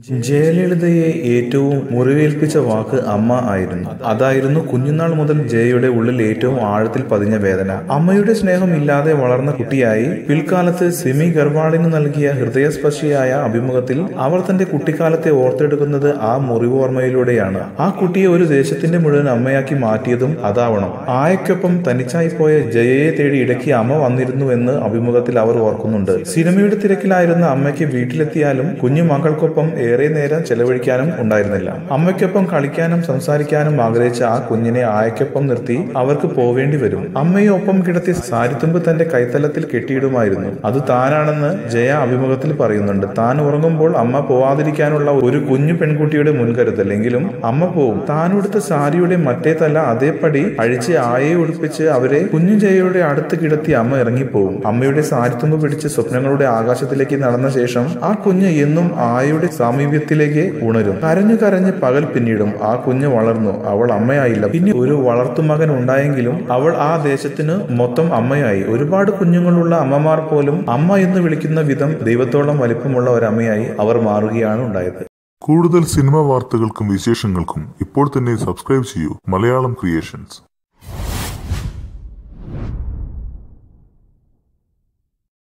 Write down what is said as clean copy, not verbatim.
ജയലളിതയെ ഏറ്റവും മുറിവേൽപ്പിച്ച വാക്ക് അമ്മ ആയിരുന്നു. അതായിരുന്നു കുഞ്ഞുനാൾ മുതൽ ജയയുടെ ഉള്ളിൽ ഏറ്റവും ആഴത്തിൽ പതിഞ്ഞ വേദന. അമ്മയുടെ സ്നേഹം ഇല്ലാതെ വളർന്ന കുട്ടിയായി പിൽക്കാലത്ത് സിമി ഗർവാളിന് നൽകിയ ഹൃദയസ്പർശിയായ അഭിമുഖത്തിൽ അവർ തന്റെ കുട്ടിക്കാലത്തെ ഓർത്തെടുക്കുന്നത് ആ മുറിവോർമ്മയിലൂടെയാണ്. ആ കുട്ടിയെ ഒരു ദേശത്തിന്റെ മുഴുവൻ അമ്മയാക്കി മാറ്റിയതും അതാവണം. ആയക്കൊപ്പം തനിച്ചായി പോയ ജയയെ തേടി ഇടയ്ക്ക് അമ്മ വന്നിരുന്നുവെന്ന് അഭിമുഖത്തിൽ അവർ ഓർക്കുന്നുണ്ട്. സിനിമയുടെ തിരക്കിലായിരുന്ന അമ്മയ്ക്ക് വീട്ടിലെത്തിയാലും കുഞ്ഞു മകൾക്കൊപ്പം ഏറെ നേരം ചെലവഴിക്കാനും ഉണ്ടായിരുന്നില്ല. അമ്മയ്ക്കൊപ്പം കളിക്കാനും സംസാരിക്കാനും ആഗ്രഹിച്ച ആ കുഞ്ഞിനെ ആയക്കൊപ്പം നിർത്തി അവർക്ക് പോവേണ്ടി വരും. അമ്മയെ ഒപ്പം കിടത്തി സാരിത്തുമ്പ് തന്റെ കൈത്തലത്തിൽ കെട്ടിയിടുമായിരുന്നു. അത് താനാണെന്ന് ജയ അഭിമുഖത്തിൽ പറയുന്നുണ്ട്. താൻ ഉറങ്ങുമ്പോൾ അമ്മ പോവാതിരിക്കാനുള്ള ഒരു കുഞ്ഞു പെൺകുട്ടിയുടെ മുൻകരുതൽ. എങ്കിലും അമ്മ പോവും. താനുടുത്ത സാരിയുടെ മറ്റേ തല അതേപടി അഴിച്ച് ആയയെ ഉടുപ്പിച്ച് അവരെ കുഞ്ഞു ജയയുടെ അടുത്ത് കിടത്തി അമ്മ ഇറങ്ങിപ്പോവും. അമ്മയുടെ സാരിത്തുമ്പ് പിടിച്ച് സ്വപ്നങ്ങളുടെ ആകാശത്തിലേക്ക് നടന്ന ശേഷം ആ കുഞ്ഞ് എന്നും ആയയുടെ സാമീപ്യത്തിലേക്ക് ഉണരും. കരഞ്ഞു കരഞ്ഞ് പകൽ പിന്നിടും. ആ കുഞ്ഞ് വളർന്നു. അവൾ അമ്മയായില്ല. പിന്നെ ഒരു വളർത്തുമകൻ ഉണ്ടായെങ്കിലും അവൾ ആ ദേശത്തിന് മൊത്തം അമ്മയായി. ഒരുപാട് കുഞ്ഞുങ്ങളുള്ള അമ്മമാർ പോലും അമ്മ എന്ന് വിളിക്കുന്ന വിധം ദൈവത്തോളം വലിപ്പമുള്ള ഒരമ്മയായി അവർ മാറുകയാണ് ഉണ്ടായത്. കൂടുതൽ സിനിമാ വാർത്തകൾക്കും വിശേഷങ്ങൾക്കും ഇപ്പോൾ തന്നെ സബ്സ്ക്രൈബ് ചെയ്യൂ മലയാളം ക്രിയേഷൻസ്.